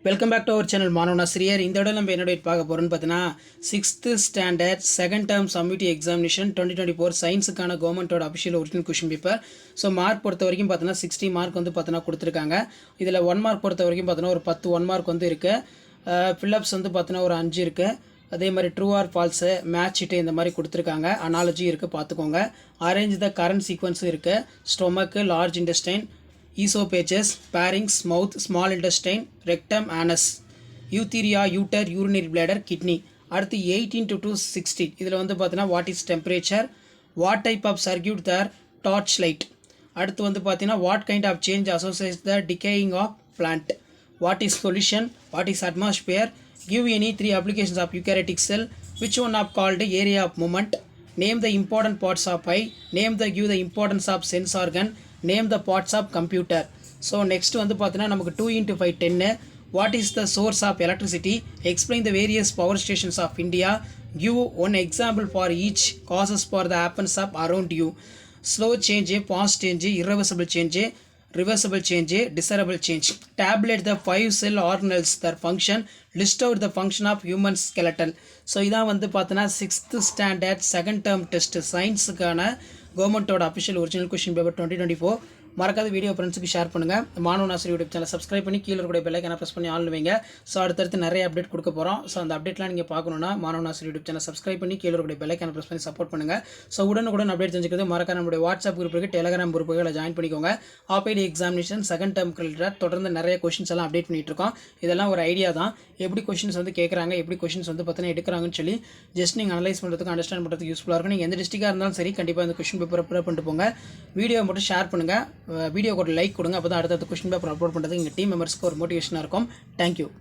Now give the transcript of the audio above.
Welcome back to our channel மாணவன் ஆசிரியர். இந்த இடம் நம்ம என்னோட பார்க்க போகிறோன்னு பார்த்தீங்கன்னா 6th standard second term summative examination 2024 சயின்ஸுக்கான கவர்மெண்ட்டோட official original question paper. So mark பொறுத்த வரைக்கும் பார்த்தீங்கன்னா 60 மார்க் வந்து பார்த்தீங்கன்னா கொடுத்துருக்காங்க. இதில் 1 மார்க் பொறுத்த வரைக்கும் பார்த்தீங்கன்னா ஒரு 10 1 மார்க் வந்து இருக்குது. ஃபில்லப்ஸ் வந்து பார்த்தீங்கன்னா ஒரு 5 இருக்குது. அதே மாதிரி ட்ரூ ஆர் ஃபால்ஸு, மேட்ச் இட்டு இந்த மாதிரி கொடுத்துருக்காங்க. அனாலஜி இருக்குது, பார்த்துக்கோங்க. அரேஞ்ச் த கரண்ட் சீக்வன்ஸும் இருக்குது. Stomach, large intestine, oesophagus, pharynx, mouth, small intestine, rectum, anus, urethra, ureter, urinary bladder, kidney. அடுத்து 18 to 16 இதில் வந்து பார்த்தீங்கன்னா what is temperature, what type of circuit the torch light. அடுத்து வந்து பார்த்தீங்கன்னா what kind of change associates the decaying of plant, what is solution, what is atmosphere, give any 3 applications of eukaryotic cell, which one are called area of movement, name the important parts of eye, give the importance of sense organ, name the parts of computer. So next வந்து பார்த்தீங்கன்னா நமக்கு 2 into 5 10. What is the source of electricity, explain the various power stations of India, give one example for each causes for the happens of around you, slow change, fast change, irreversible change, reversible change, desirable change. Tabulate the 5 cell organelles, their function, list out the function of human skeletal. So இதான் வந்து பார்த்தீங்கன்னா 6th standard second term test சயின்ஸுக்கான கவர்மெண்ட்டோட official original question paper 2024. மறக்காத video ஃப்ரெண்ட்ஸுக்கு share பண்ணுங்கள். மாணவன் ஆசிரியர் யூடியூப் சேனல் சப்ஸ்கிரைப் பண்ணி கீழே கூட பெல்லைக்கான ப்ரெஸ் பண்ணி ஆன் வைங்க. ஸோ அடுத்தடுத்து நிறைய அப்டேட் கொடுக்க போகிறோம். ஸோ அந்த அப்டேட்லாம் நீங்கள் பார்க்கணுன்னா மாணவன் ஆசிரியர் யூடியூப் சேனல் சப்ஸ்கிரைப் பண்ணி கீழே கூட பெல்லைக்கான ப்ரெஸ் பண்ணி சப்போர்ட் பண்ணுங்கள். ஸோ உடனுக்குடன் அப்டேட் தெரிஞ்சுக்கிறது மறக்காம நம்மளுடைய வாட்ஸ்அப் குரூப் இருக்குது, டெலிகிராம் குரூப்புகளை ஜாயின் பண்ணிக்கோங்க. ஆப்ஐடி எக்ஸாமினேஷன் செகண்ட் டேர்ம் ரிலேட்டட் தொடர்ந்து நிறைய கொஷின்ஸ் எல்லாம் அப்டேட் பண்ணிட்டு இருக்கோம். இதெல்லாம் ஒரு ஐடியா தான், எப்படி கொஷின்ஸ் வந்து கேட்குறாங்க, எப்படி கொஷின்ஸ் வந்து பார்த்தீங்கன்னா எடுக்கிறாங்கன்னு சொல்லி ஜஸ்ட் நீங்கள் அனலைஸ் பண்ணுறதுக்கு அண்டர்ஸ்டாண்ட் பண்ணுறதுக்கு யூஸ்ஃபுல்லாக இருக்கும். நீங்கள் எந்த டிஸ்ட்ரிக்டாக இருந்தாலும் சரி கண்டிப்பாக இந்த கொஷின் பேப்பர் ப்ரிப்பேர் பண்ணிட்டு போங்க. வீடியோ மட்டும் ஷேர் பண்ணுங்கள், வீடியோ கூட லைக் கொடுங்க. அப்போ தான் அடுத்த கொஷின் பேப்பர் அப்லோட் பண்ணுறதுக்கு எங்கள் டீம் மெம்பர்ஸ்க்கு ஒரு மோட்டிவேஷனாக இருக்கும். தேங்க்யூ.